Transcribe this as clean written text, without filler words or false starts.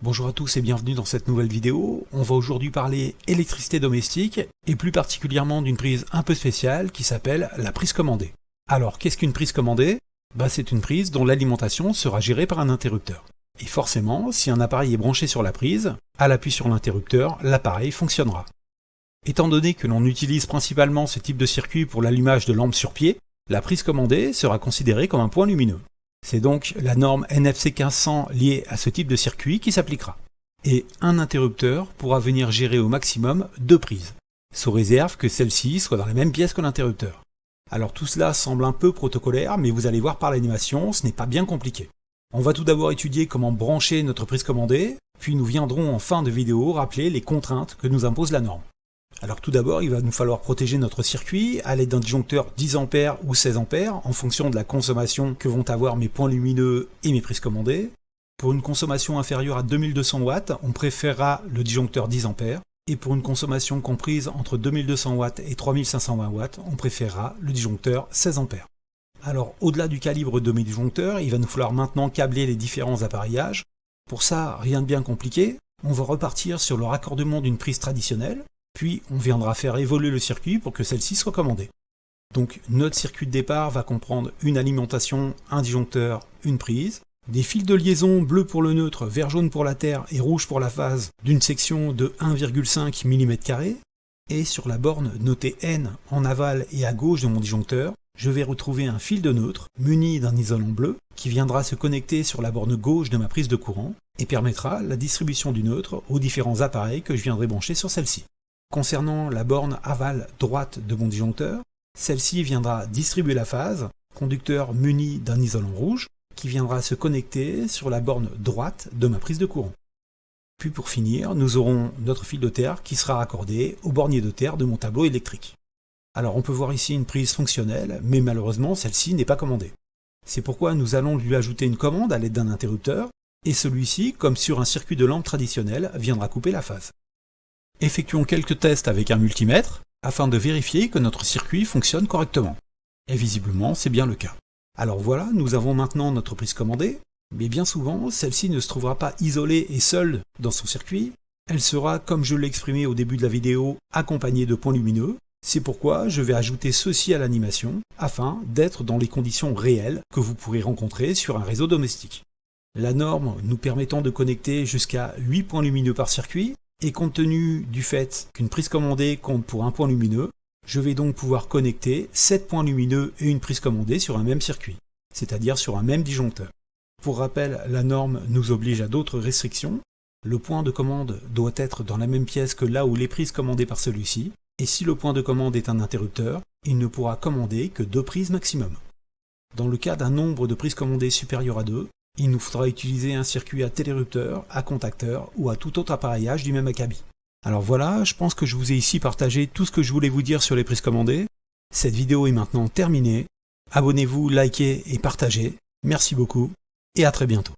Bonjour à tous et bienvenue dans cette nouvelle vidéo. On va aujourd'hui parler électricité domestique et plus particulièrement d'une prise un peu spéciale qui s'appelle la prise commandée. Alors qu'est-ce qu'une prise commandée? C'est une prise dont l'alimentation sera gérée par un interrupteur. Et forcément, si un appareil est branché sur la prise, à l'appui sur l'interrupteur, l'appareil fonctionnera. Étant donné que l'on utilise principalement ce type de circuit pour l'allumage de lampes sur pied, la prise commandée sera considérée comme un point lumineux. C'est donc la norme NFC 1500 liée à ce type de circuit qui s'appliquera. Et un interrupteur pourra venir gérer au maximum 2 prises, sous réserve que celle-ci soit dans la même pièce que l'interrupteur. Alors tout cela semble un peu protocolaire, mais vous allez voir par l'animation, ce n'est pas bien compliqué. On va tout d'abord étudier comment brancher notre prise commandée, puis nous viendrons en fin de vidéo rappeler les contraintes que nous impose la norme. Alors tout d'abord, il va nous falloir protéger notre circuit à l'aide d'un disjoncteur 10 A ou 16 A en fonction de la consommation que vont avoir mes points lumineux et mes prises commandées. Pour une consommation inférieure à 2200 watts, on préférera le disjoncteur 10 A et pour une consommation comprise entre 2200 watts et 3520 watts, on préférera le disjoncteur 16 A. Alors au-delà du calibre de mes disjoncteurs, il va nous falloir maintenant câbler les différents appareillages. Pour ça, rien de bien compliqué, on va repartir sur le raccordement d'une prise traditionnelle. Puis on viendra faire évoluer le circuit pour que celle-ci soit commandée. Donc notre circuit de départ va comprendre une alimentation, un disjoncteur, une prise, des fils de liaison bleu pour le neutre, vert jaune pour la terre et rouge pour la phase d'une section de 1,5 mm², et sur la borne notée N en aval et à gauche de mon disjoncteur, je vais retrouver un fil de neutre muni d'un isolant bleu qui viendra se connecter sur la borne gauche de ma prise de courant et permettra la distribution du neutre aux différents appareils que je viendrai brancher sur celle-ci. Concernant la borne aval droite de mon disjoncteur, celle-ci viendra distribuer la phase, conducteur muni d'un isolant rouge, qui viendra se connecter sur la borne droite de ma prise de courant. Puis pour finir, nous aurons notre fil de terre qui sera raccordé au bornier de terre de mon tableau électrique. Alors on peut voir ici une prise fonctionnelle, mais malheureusement celle-ci n'est pas commandée. C'est pourquoi nous allons lui ajouter une commande à l'aide d'un interrupteur, et celui-ci, comme sur un circuit de lampe traditionnel, viendra couper la phase. Effectuons quelques tests avec un multimètre afin de vérifier que notre circuit fonctionne correctement. Et visiblement, c'est bien le cas. Alors voilà, nous avons maintenant notre prise commandée, mais bien souvent, celle-ci ne se trouvera pas isolée et seule dans son circuit. Elle sera, comme je l'ai exprimé au début de la vidéo, accompagnée de points lumineux. C'est pourquoi je vais ajouter ceci à l'animation afin d'être dans les conditions réelles que vous pourrez rencontrer sur un réseau domestique. La norme nous permettant de connecter jusqu'à 8 points lumineux par circuit, et compte tenu du fait qu'une prise commandée compte pour un point lumineux, je vais donc pouvoir connecter 7 points lumineux et une prise commandée sur un même circuit, c'est-à-dire sur un même disjoncteur. Pour rappel, la norme nous oblige à d'autres restrictions. Le point de commande doit être dans la même pièce que là où les prises commandées par celui-ci, et si le point de commande est un interrupteur, il ne pourra commander que 2 prises maximum. Dans le cas d'un nombre de prises commandées supérieur à 2, il nous faudra utiliser un circuit à télérupteur, à contacteur ou à tout autre appareillage du même acabit. Alors voilà, je pense que je vous ai ici partagé tout ce que je voulais vous dire sur les prises commandées. Cette vidéo est maintenant terminée. Abonnez-vous, likez et partagez. Merci beaucoup et à très bientôt.